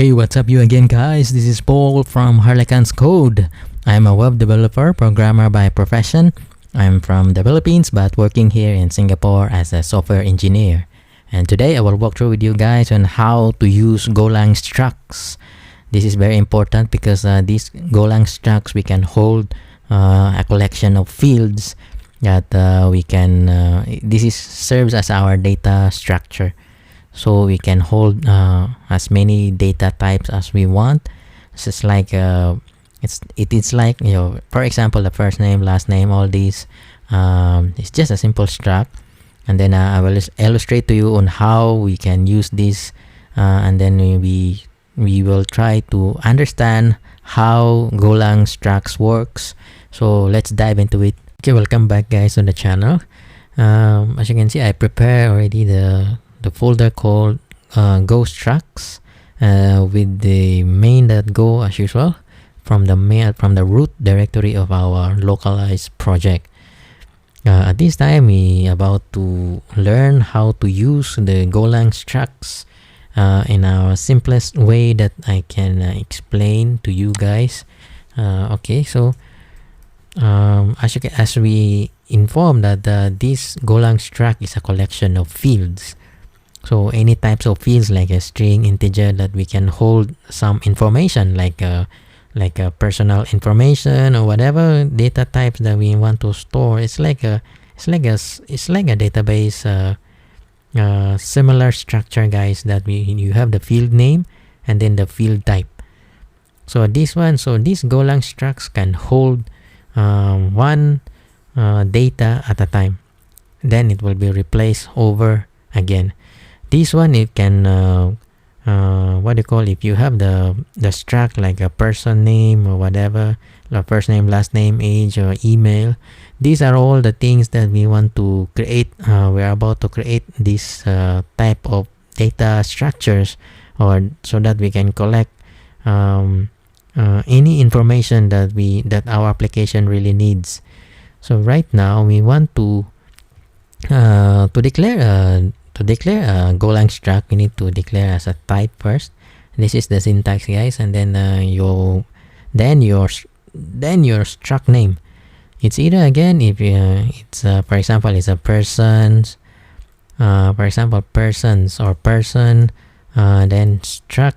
Hey, what's up you again guys? This is Paul from Maharlikans Code. I'm a web developer, programmer by profession. I'm from the Philippines but working here in Singapore as a software engineer. And today I will walk through with you guys on how to use Golang Structs. This is very important because these Golang Structs we can hold a collection of fields that we can serves as our data structure. So we can hold as many data types as we want. It's just like it's like, you know, for example, the first name, last name, all these. It's just a simple struct, and then I will illustrate to you on how we can use this, and then we will try to understand how Golang Structs works. So let's dive into it. Okay, welcome back guys on the channel. As you can see, I prepared already the folder called Go Structs with the main.go as usual from the root directory of our localized project. At this time we about to learn how to use the Golang Structs in our simplest way that I can explain to you guys. Okay, so as we informed that this Golang Struct is a collection of fields. So any types of fields like a string, integer, that we can hold some information like a personal information or whatever data types that we want to store. It's like a database similar structure guys, that you have the field name and then the field type. So this Golang Structs can hold one data at a time, then it will be replaced over again. This one, it can if you have the struct like a person name or whatever, like first name, last name, age, or email. These are all the things that we want to create. We're about to create this type of data structures, or so that we can collect any information that our application really needs. So right now we want to declare a Golang Struct. We need to declare as a type first. This is the syntax guys, and then your struct name. It's either again if it's for example it's a persons, for example persons or person, then struct,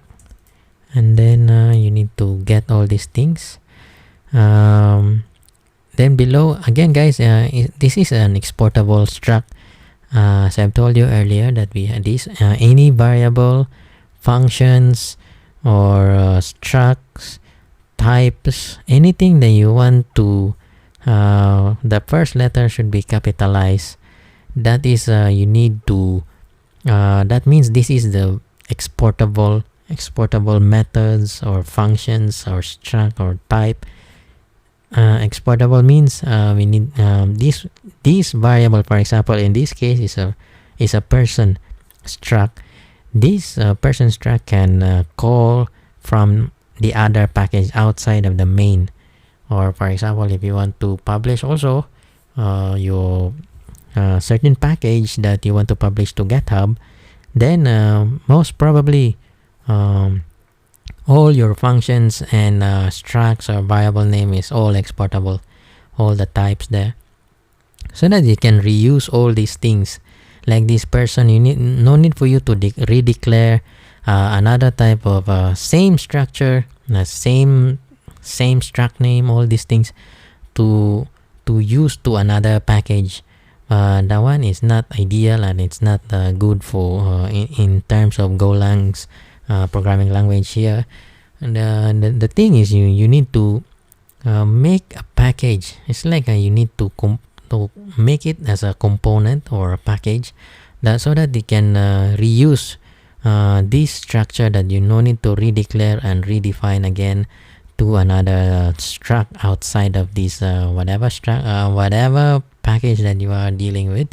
and then you need to get all these things. Then below again guys, this is an exportable struct. As I've told you earlier that we had this any variable, functions, or structs, types, anything that you want to the first letter should be capitalized. That is you need to that means this is the exportable methods or functions or struct or type. Exportable means we need this variable, for example in this case is a person struct. This person struct can call from the other package outside of the main, or for example if you want to publish also your certain package that you want to publish to GitHub, then most probably all your functions and structs or variable name is all exportable, all the types there, so that you can reuse all these things. Like this person, no need for you to redeclare another type of same structure, same struct name, all these things to use to another package. That one is not ideal, and it's not good for in terms of Golang's programming language here. And the thing is you need to make a package. It's like you need to make it as a component or a package, that so that they can reuse this structure, that you no need to redeclare and redefine again to another struct outside of this whatever package that you are dealing with.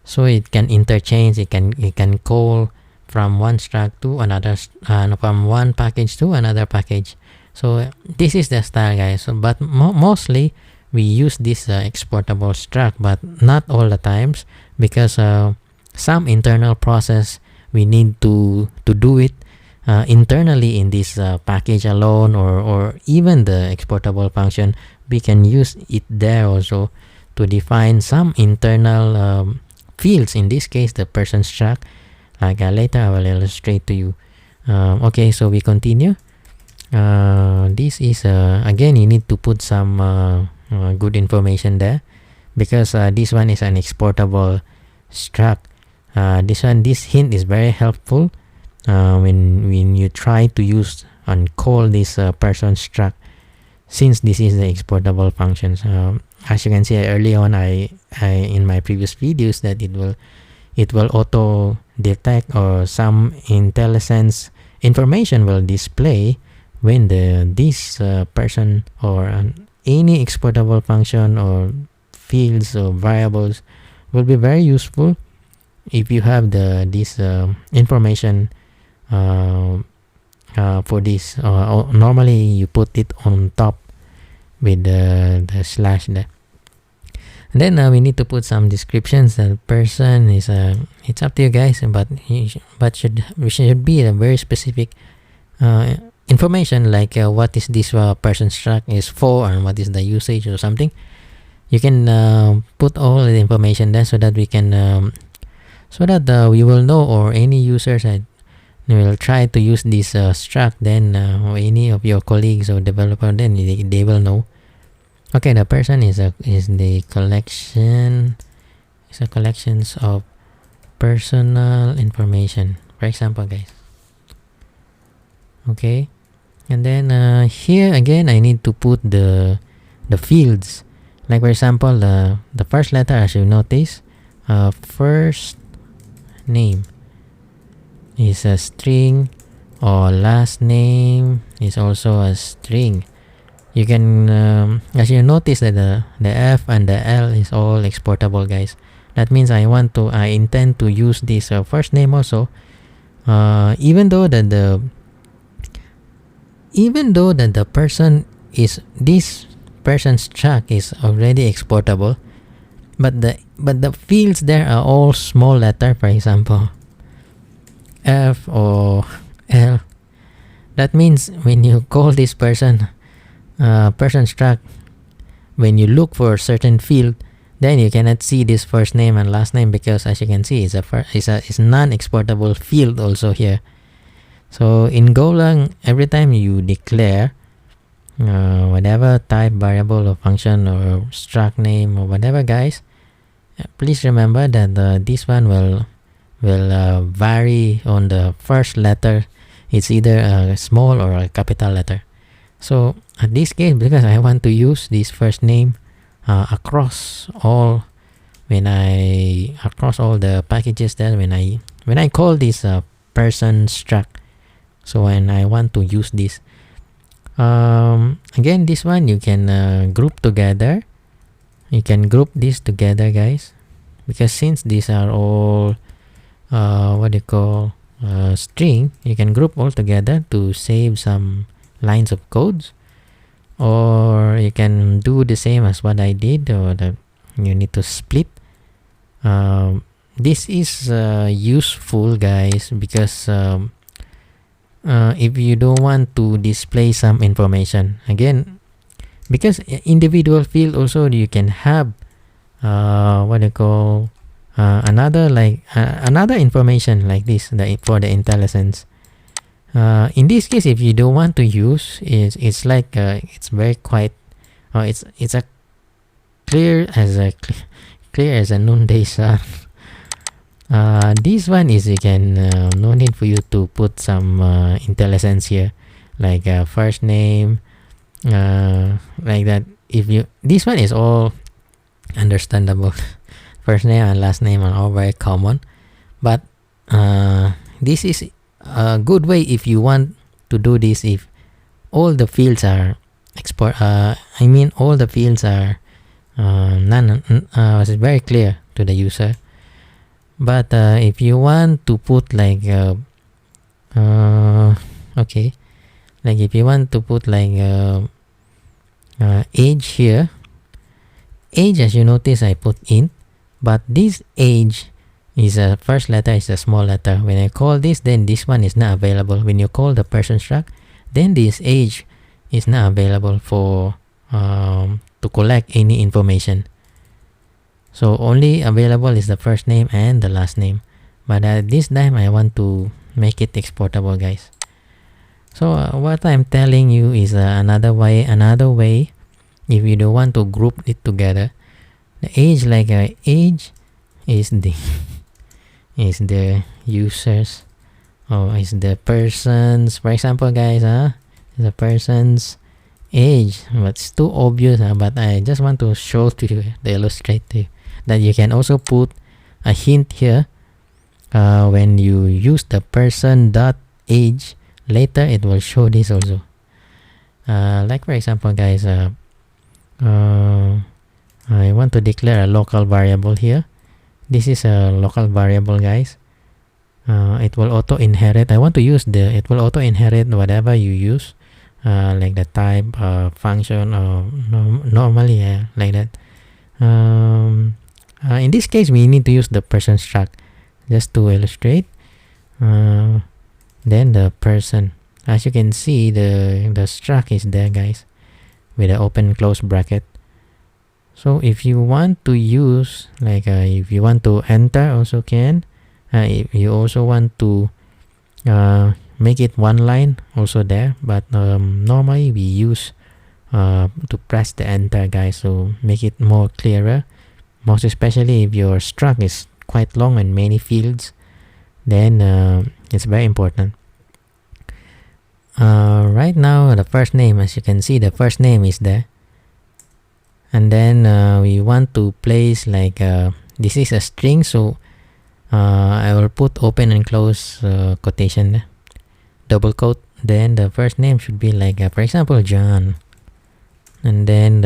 So it can interchange, it can call from one struct to another, from one package to another package. So this is the style guys. So, but mostly we use this exportable struct, but not all the times, because some internal process we need to do it internally in this package alone, or even the exportable function, we can use it there also to define some internal fields. In this case, the person struct. Like later I will illustrate to you. Okay, so we continue. This is again, you need to put some good information there, because this one is an exportable struct. This hint is very helpful when you try to use and call this person struct, since this is the exportable functions. As you can see early on, I in my previous videos, that it will auto detect, or some IntelliSense information will display when this person or any exportable function or fields or variables will be very useful if you have this information for this. Normally you put it on top with the slash there. And then we need to put some descriptions. The person is it's up to you guys, but we should be a very specific information, like what is this person struct is for, and what is the usage or something. You can put all the information there, so that we can we will know, or any users that will try to use this struct, then or any of your colleagues or developer, then they will know. Okay, the person is the collection. It's a collections of personal information, for example, guys. Okay, and then here again, I need to put the fields. Like for example, the first letter, as you notice, first name is a string, or last name is also a string. You can, as you notice, that the F and the L is all exportable, guys. That means I intend to use this first name also, even though that the person is, this person's struct is already exportable, but the fields there are all small letter, for example F or L. That means when you call this person struct, when you look for a certain field, then you cannot see this first name and last name, because as you can see, it's non-exportable field also here. So in Golang, every time you declare whatever type variable or function or struct name or whatever, guys, please remember that this one will vary on the first letter. It's either a small or a capital letter. So in this case, because I want to use this first name across all the packages there, when I call this person struct, so when I want to use this, again, this one you can group together. You can group this together, guys, because since these are all string, you can group all together to save some lines of codes. Or you can do the same as what I did, or you need to split. This is useful, guys, because if you don't want to display some information, again, because individual field also, you can have another information like this, for the IntelliSense. In this case, if you don't want to use, it's like it's very quiet. It's a clear as a noonday sun. This one is, you can no need for you to put some IntelliSense here, like first name, like that. This one is all understandable. First name and last name are all very common, but this is a good way if you want to do this, if all the fields are all the fields are very clear to the user. But if you want to put like if you want to put like age here, age, as you notice, I put int, but this age is a first letter is a small letter. When I call this, then this one is not available. When you call the person struct, then this age is not available for to collect any information. So only available is the first name and the last name. But at this time I want to make it exportable, guys. So what I'm telling you is another way. If you don't want to group it together, the age, like age is the is the users, or is the person's, for example, guys, the person's age. But it's too obvious, but I just want to show to you, to illustrate to you, that you can also put a hint here. When you use the person dot age, later it will show this also. Like for example, guys, I want to declare a local variable here. This is a local variable, guys. It will auto inherit. I want to use it will auto inherit whatever you use, like the type, function, or normally like that. In this case, we need to use the person struct just to illustrate. Then the person, as you can see, the struct is there, guys, with an open close bracket. So if you want to use, like if you want to enter, also can. If you also want to make it one line, also there. But normally we use to press the enter, guys, so make it more clearer. Most especially if your struct is quite long and many fields, then it's very important. Right now, the first name, as you can see, the first name is there. And then we want to place, like this is a string, so I will put open and close quotation, double quote. Then the first name should be like for example, John. And then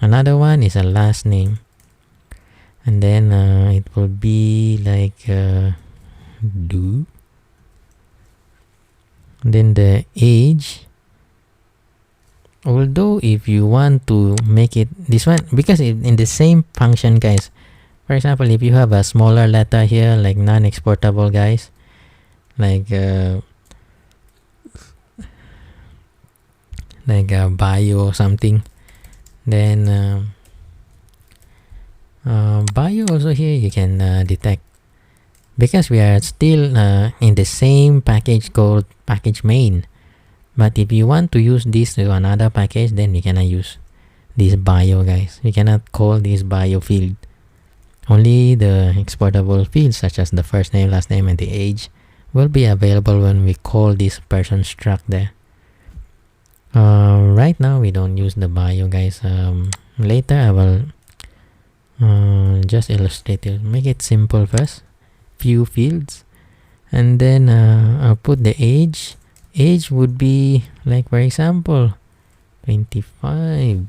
another one is a last name, and then it will be like do. Then the age, although if you want to make it this one, because in the same function, guys, for example, if you have a smaller letter here, like non-exportable, guys, like bio or something, then bio also here you can detect, because we are still in the same package called package main. But if you want to use this to another package, then you cannot use this bio, guys. You cannot call this bio field. Only the exportable fields such as the first name, last name, and the age will be available when we call this person struct there. Right now we don't use the bio, guys. Later I will just illustrate it. Make it simple first. Few fields, and then I'll put the age. Age would be like, for example, 25.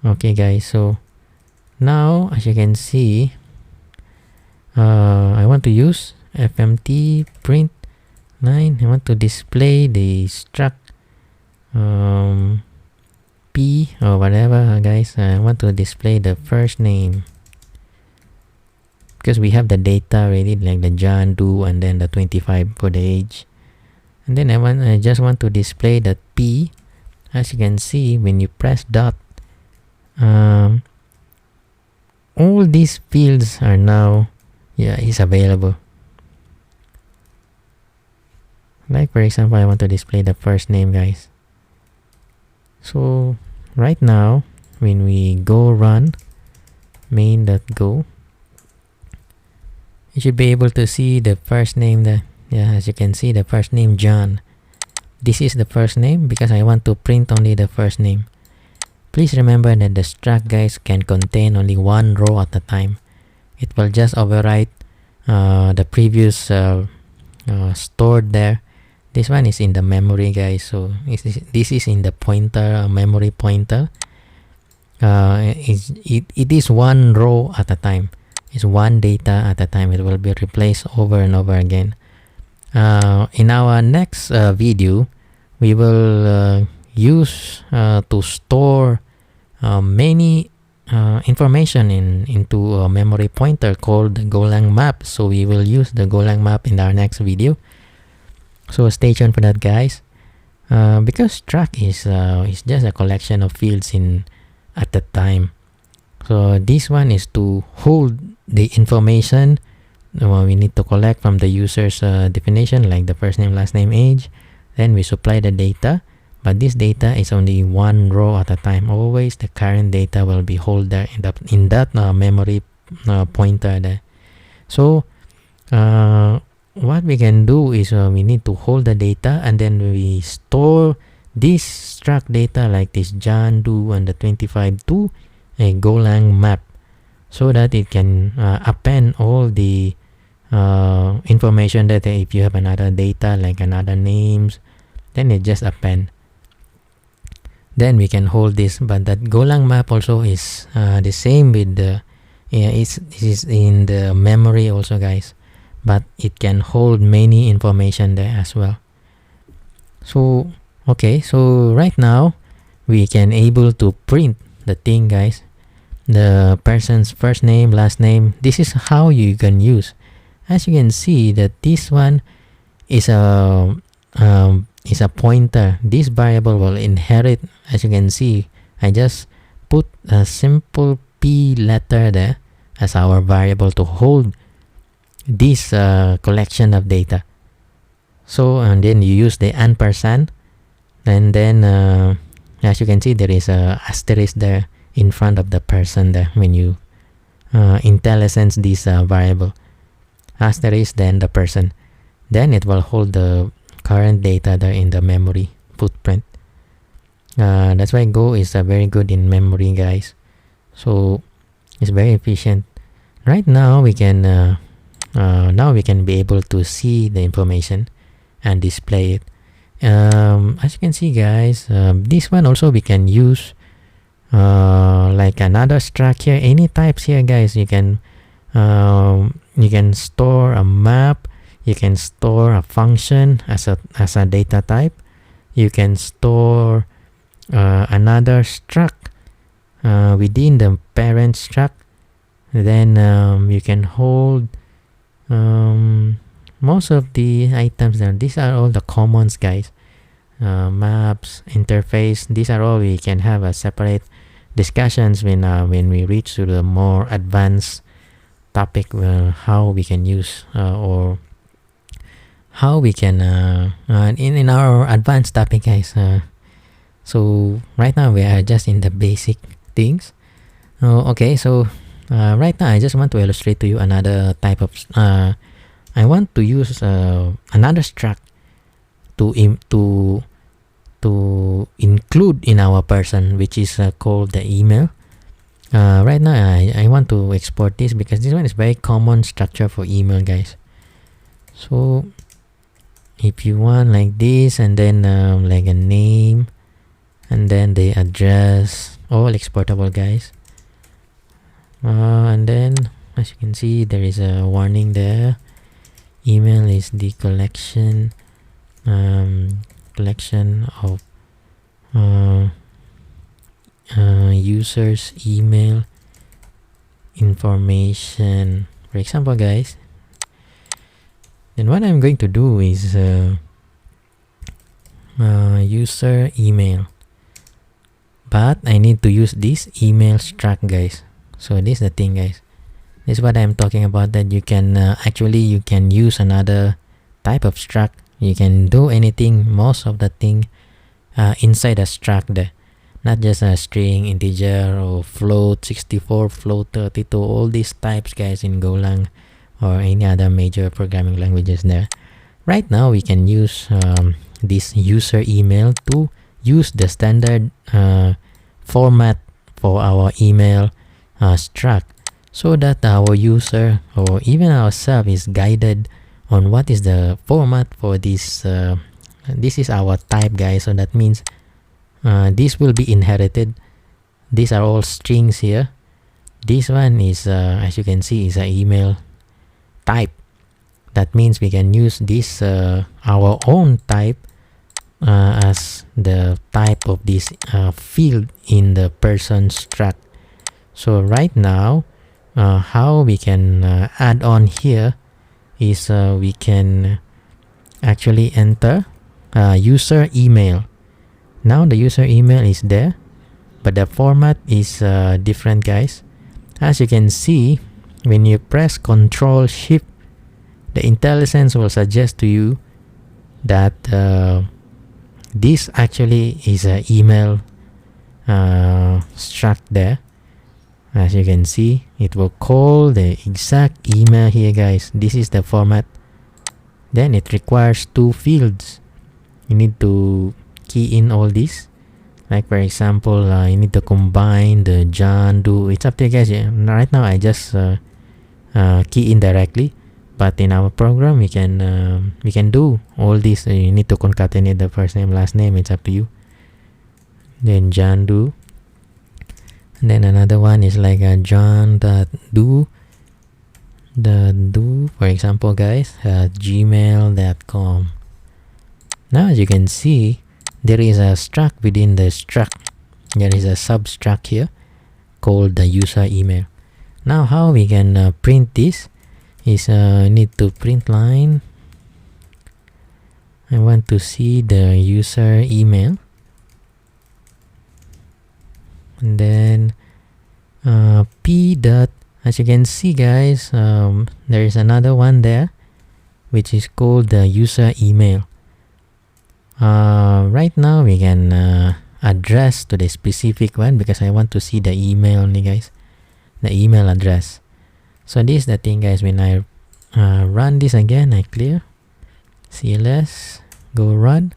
Okay, guys, so now as you can see, I want to use fmt.Println. I want to display the struct p or whatever, guys. I want to display the first name, because we have the data already, like the John, do, and then the 25 for the age. And then I just want to display the p. As you can see, when you press dot, all these fields are now is available. Like for example, I want to display the first name, guys. So right now, when we go run main.go, you should be able to see the first name there. As you can see, the first name John. This is the first name because I want to print only the first name. Please remember that the struct, guys, can contain only one row at a time. It will just overwrite the previous stored there. This one is in the memory, guys, so this is in the pointer, memory pointer. It is one row at a time. It's one data at a time. It will be replaced over and over again. In our next video, we will use to store many information into a memory pointer called the Golang map. So we will use the Golang map in our next video. So stay tuned for that, guys. Because struct is just a collection of fields at the time. So this one is to hold the information we need to collect from the user's definition, like the first name, last name, age. Then we supply the data, but this data is only one row at a time. Always the current data will be held there in that memory pointer there. So what we can do is we need to hold the data, and then we store this struct data like this John Doe and the 25 to a Golang map, so that it can append all the information that if you have another data like another names, then it just append. Then we can hold this. But that Golang map also is the same with the it is in the memory also, guys, but it can hold many information there as well. So okay, so right now we can able to print the thing, guys, the person's first name, last name. This is how you can use. As you can see that this one is a pointer. This variable will inherit. As you can see, I just put a simple p letter there as our variable to hold this collection of data. So and then you use the ampersand, and then as you can see, there is a asterisk there in front of the person there when you IntelliSense this variable. Asterisk, then the person, then it will hold the current data there in the memory footprint. That's why Go is very good in memory, guys. So it's very efficient. Right now we can be able to see the information and display it. As you can see, guys, this one also we can use like another struct here. Any types here, guys. You can store a map, you can store a function as a data type, you can store another struct within the parent struct. Then you can hold most of the items there. These are all the commons, guys. Maps, interface, these are all we can have a separate discussions when we reach to the more advanced topic, how we can use or how we can in our advanced topic, guys. So right now we are just in the basic things. Okay, so right now I just want to illustrate to you another type of I want to use another struct to include in our person, which is called the email. Right now I want to export this because this one is very common structure for email, guys. So if you want like this, and then like a name, and then the address, all exportable, guys. And then as you can see, there is a warning there. Email is the collection of users email information, for example, guys. Then what I'm going to do is user email, but I need to use this email struct, guys. So this is the thing, guys. This is what I'm talking about, that you can actually you can use another type of struct. You can do anything, most of the thing inside a struct there, not just a string, integer, or float 64, float 32, all these types, guys, in Golang or any other major programming languages there. Right now we can use this user email to use the standard format for our email struct, so that our user or even ourselves is guided on what is the format for this. This is our type, guys, so that means this will be inherited. These are all strings here. This one is as you can see, is an email type. That means we can use this our own type as the type of this field in the person struct. So right now, how we can add on here is we can actually enter user email. Now the user email is there, but the format is different, guys. As you can see, when you press Control Shift, the IntelliSense will suggest to you that this actually is an email struct there. As you can see, it will call the exact email here, guys. This is the format. Then it requires two fields. You need to key in all this. Like for example, you need to combine the John Doe. It's up to you guys. Right now I just key in directly, but in our program we can do all this. You need to concatenate the first name, last name. It's up to you. Then John Doe. And then another one is like John.Doe. For example, guys, gmail.com. Now as you can see, there is a struct within the struct. There is a substruct here called the user email. Now how we can print this is need to print line. I want to see the user email, and then p dot. As you can see, guys, there is another one there which is called the user email. Right now we can address to the specific one because I want to see the email only, guys, the email address. So this is the thing, guys. When I run this again, I clear CLS, go run,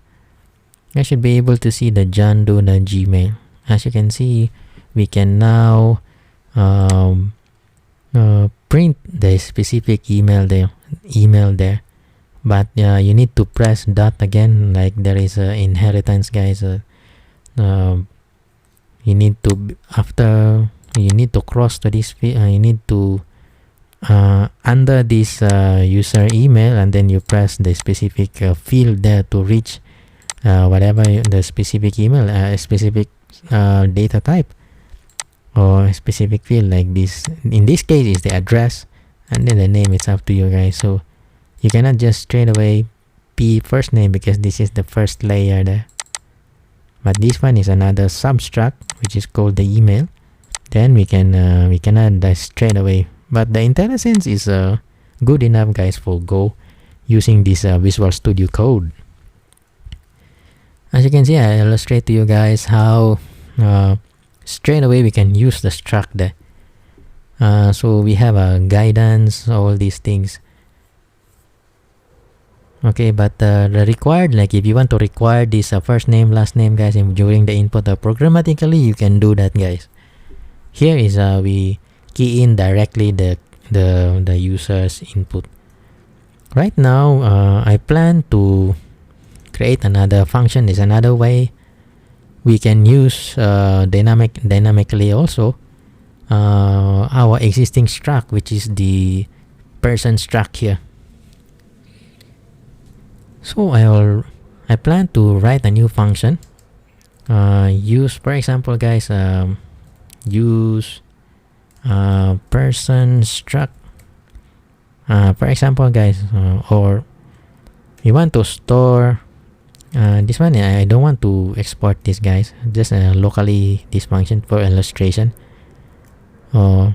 I should be able to see the John Doe the Gmail. As you can see, we can now print the specific email there. But you need to press dot again, like there is a inheritance, guys. You need to cross to this you need to under this user email, and then you press the specific field there to reach whatever the specific email, specific data type or a specific field like this. In this case is the address, and then the name. It's up to you, guys. So you cannot just straight away p.FirstName because this is the first layer there. But this one is another substruct which is called the email. Then we cannot add straight away. But the IntelliSense is good enough, guys, for Go using this Visual Studio Code. As you can see, I illustrate to you guys how straight away we can use the struct there. So we have a guidance, all these things. Okay, but the required, like if you want to require this first name, last name, guys, during the input programmatically, you can do that, guys. Here is we key in directly the user's input. Right now, I plan to create another function. There's another way we can use dynamically also our existing struct, which is the person struct here. So I plan to write a new function. Use, for example, guys, use person struct. For example, guys, or you want to store this one. I don't want to export this, guys. Just locally this function for illustration. Or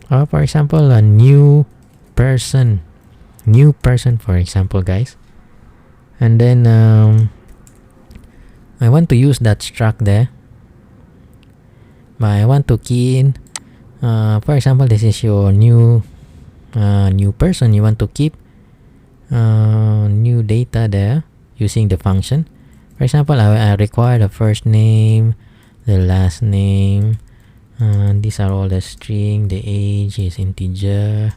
for example, a new person, for example, guys. And then I want to use that struct there, but I want to key in for example, this is your new person. You want to keep new data there using the function. For example, I require the first name, the last name, these are all the string, the age is integer,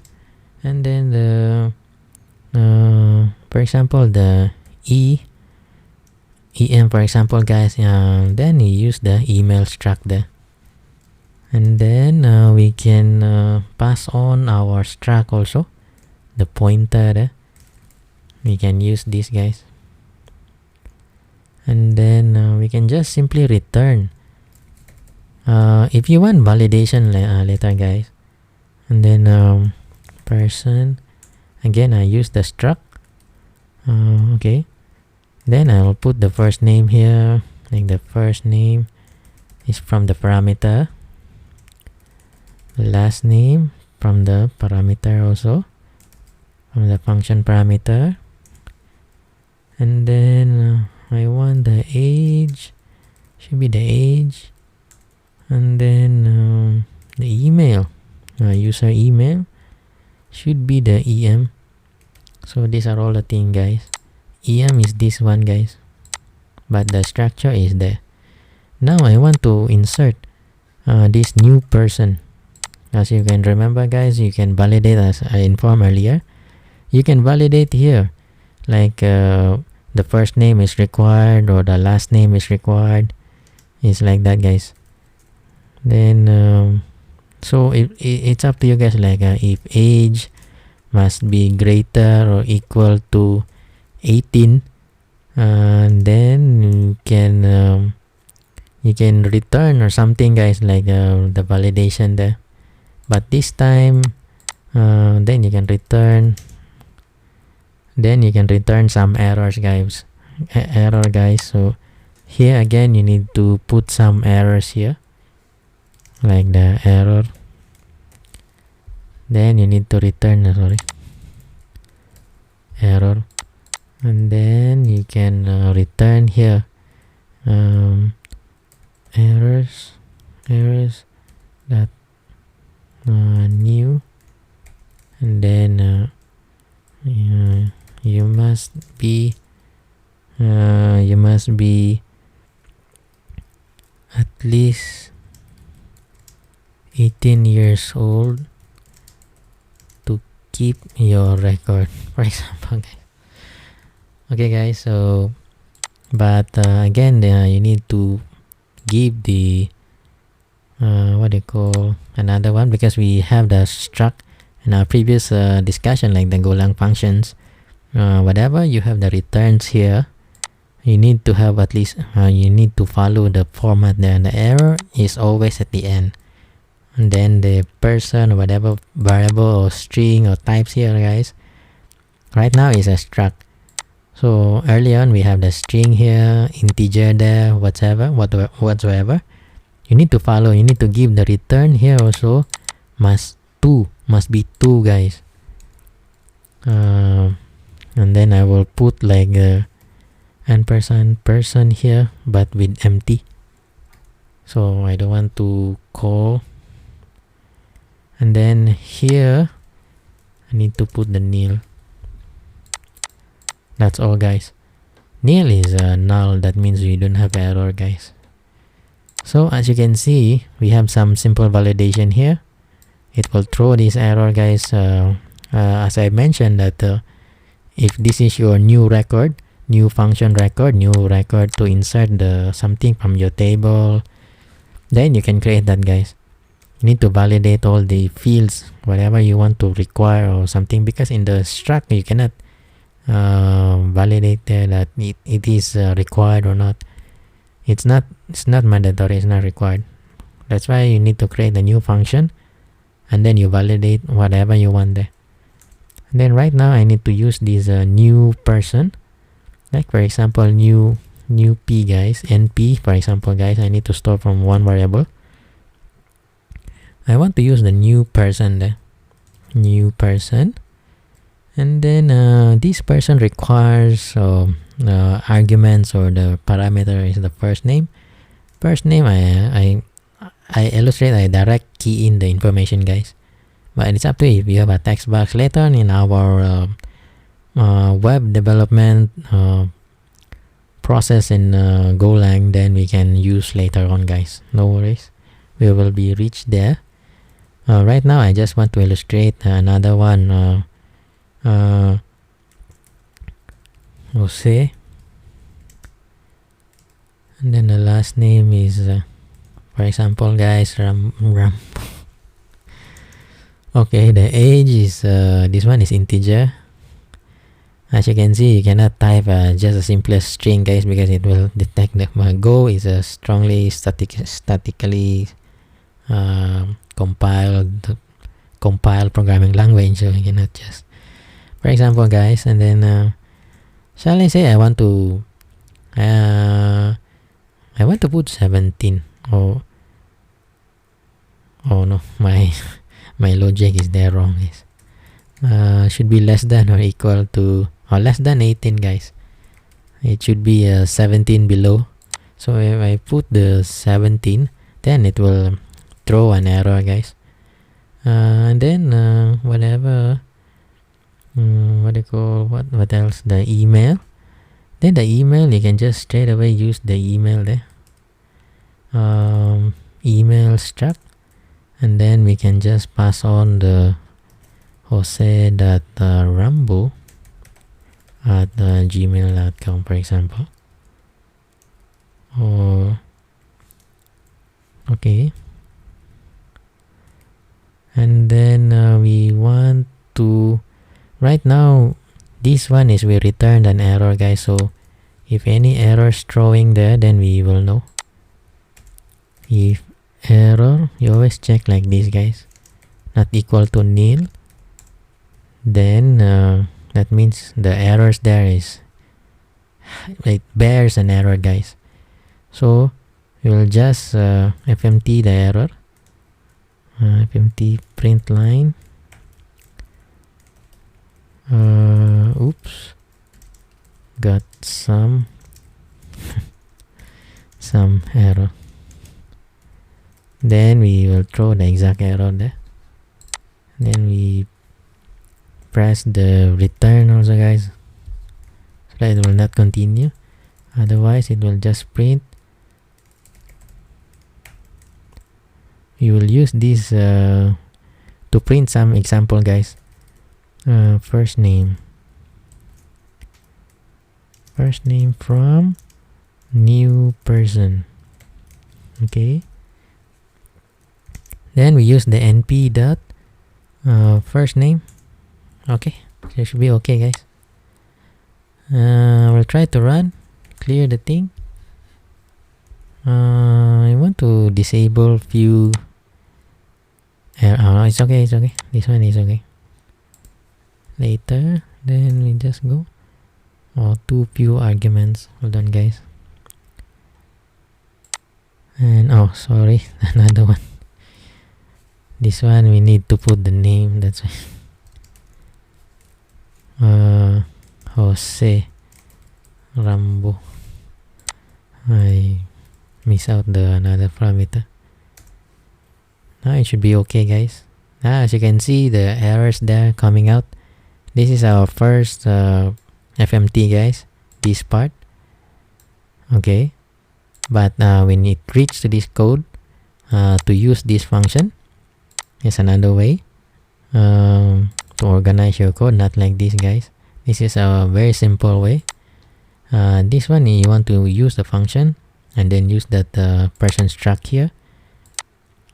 and then the for example the em, for example, guys, then you use the email struct there. And then we can pass on our struct also, the pointer there. We can use this, guys. And then we can just simply return If you want validation later, guys, and then person, again I use the struct. Okay, then I'll put the first name here, like the first name is from the parameter, last name from the parameter, also from the function parameter, and then I want the age, should be the age, and then the email, user email should be the em. So these are all the thing, guys. Em is this one, guys, but the structure is there. Now I want to insert this new person. As you can remember, guys, you can validate, as I informed earlier, you can validate here, like the first name is required or the last name is required. It's like that, guys. Then so it's up to you guys, like if age must be greater or equal to 18, then you can return or something, guys, like the validation there. But this time then you can return some errors, guys. Error, guys. So here again you need to put some errors here, like the error. Then you need to return error, and then you can return here errors that new, and then you must be at least 18 years old to keep your record, for example, guys. Okay, guys, so but again you need to give the what they call another one, because we have the struct in our previous discussion, like the Golang functions. Whatever you have the returns here, you need to have at least you need to follow the format there, and the error is always at the end, and then the person, whatever variable or string or types here, guys, right now is a struct. So early on we have the string here, integer there, whatsoever. You need to follow, you need to give the return here also must be 2, guys. And then I will put like person here, but with empty, so I don't want to call. And then here I need to put the nil. That's all, guys. Nil is null, that means we don't have error, guys. So as you can see, we have some simple validation here. It will throw this error, guys, as I mentioned that if this is your new record, new function record, new record to insert the something from your table, then you can create that, guys. You need to validate all the fields, whatever you want to require or something, because in the struct you cannot validate there that it is required or not. It's not mandatory, it's not required. That's why you need to create a new function, and then you validate whatever you want there. And then right now I need to use this new person, like for example new p, guys, np, for example, guys. I need to store from one variable. I want to use the new person there, new person, and then this person requires arguments, or the parameter is the first name. I illustrate, I direct key in the information, guys, but it's up to you. If you have a text box later on in our web development process in Golang, then we can use later on, guys. No worries, we will be reached there. Right now I just want to illustrate another one. Jose, and then the last name is for example, guys, Ram. Okay, the age is this one is integer. As you can see, you cannot type just a simplest string, guys, because it will detect that Go is a strongly statically compiled programming language, so you cannot just, for example, guys, and then shall I say I want to put 17. Oh no, my logic is there wrong. Should be less than or equal to, or less than 18, guys. It should be 17 below. So if I put the 17, then it will throw an error, guys. And then whatever, what else, the email. Then the email, you can just straight away use the email there. Email struct, and then we can just pass on the jose.rambo@gmail.com, for example. Okay, and then we want to, right now this one is we returned an error, guys, so if any errors throwing there, then we will know. If error, you always check like this, guys, not equal to nil, then that means the errors there is, it bears an error, guys. So we will just fmt the error, fmt.Println. Oops, got some error. Then we will throw the exact error there. Then we press the return also, guys, so that it will not continue. Otherwise it will just print. We will use this to print some example, guys. First name from newPerson. Okay, then we use the np.FirstName. Okay, so it should be okay, guys. We'll try to run, clear the thing. I want to disable few. No, it's okay. This one is okay. Later, then we just go. Too few arguments. Hold on, guys. And sorry, another one. This one we need to put the name. That's why. Jose Rambo. I miss out the another parameter. Now it should be okay, guys. Now as you can see, the errors there coming out. This is our first FMT, guys, this part. Okay, but when it reaches to this code, to use this function is another way to organize your code, not like this, guys. This is a very simple way. This one, you want to use the function and then use that person struct here.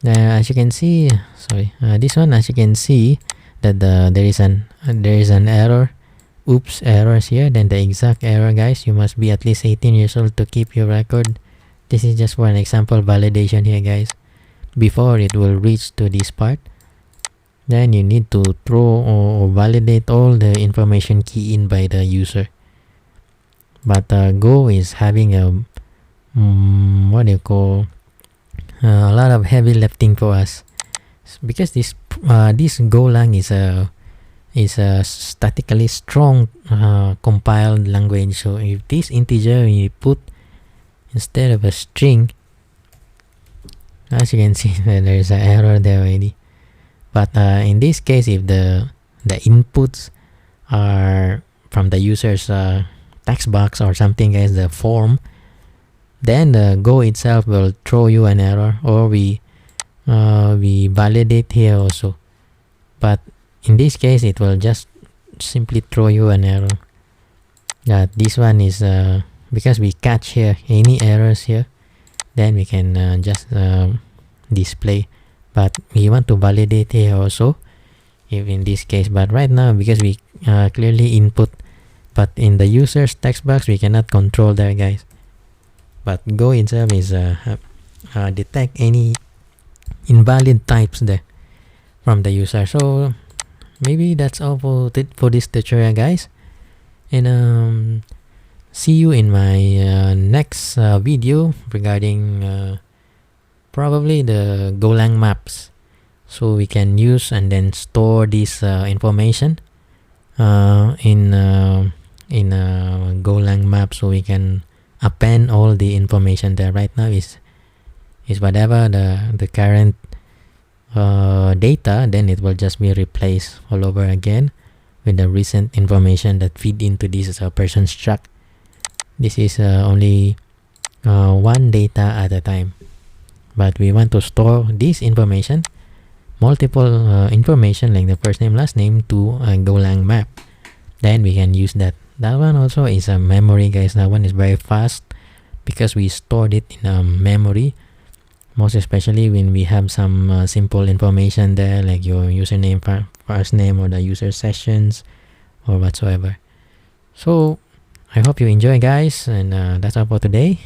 As you can see, this one, as you can see that there is an error. Oops, errors here. Then the exact error, guys, you must be at least 18 years old to keep your record. This is just for an example validation here, guys. Before it will reach to this part, then you need to throw or validate all the information key in by the user. But Go is having a a lot of heavy lifting for us, because this Golang is a statically strong compiled language. So if this integer we put instead of a string, as you can see, there is an error there already. But in this case, if the inputs are from the user's text box or something, guys, the form, then the Go itself will throw you an error, or we validate here also. But in this case, it will just simply throw you an error. This one is because we catch here any errors here, then we can just display. But we want to validate here also, if in this case. But right now, because we clearly input, but in the user's text box, we cannot control that, guys. But Go itself is detect any invalid types there from the user. So maybe that's all for this tutorial, guys, and see you in my next video regarding probably the Golang maps, so we can use and then store this information in Golang map, so we can append all the information there. Right now is whatever the current data, then it will just be replaced all over again with the recent information that feed into this person struct. This is only one data at a time, but we want to store this information, multiple information like the first name, last name, to a Golang map. Then we can use that. That one also is a memory, guys. That one is very fast because we stored it in a memory, most especially when we have some simple information there, like your username, first name, or the user sessions or whatsoever. So I hope you enjoy, guys, and that's all for today.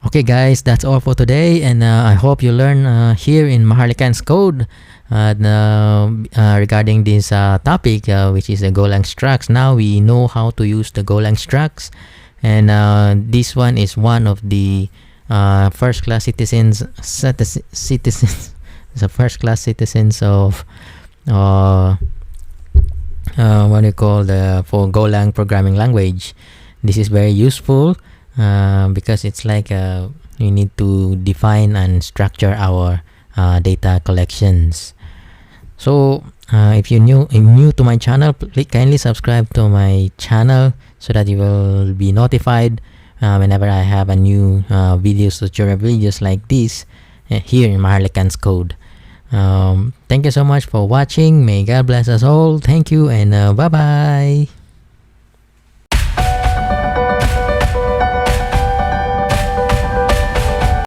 Okay, guys, that's all for today, and I hope you learn here in Maharlikans code regarding this topic, which is the Golang Structs. Now we know how to use the Golang Structs, and this one is one of the first-class citizens, the first-class citizens of what do you call for Golang programming language. This is very useful because it's like we need to define and structure our data collections. So if you're new to my channel, please kindly subscribe to my channel so that you will be notified whenever I have a new tutorial videos like this here in Maharlikans code. Thank you so much for watching. May God bless us all. Thank you, and bye bye.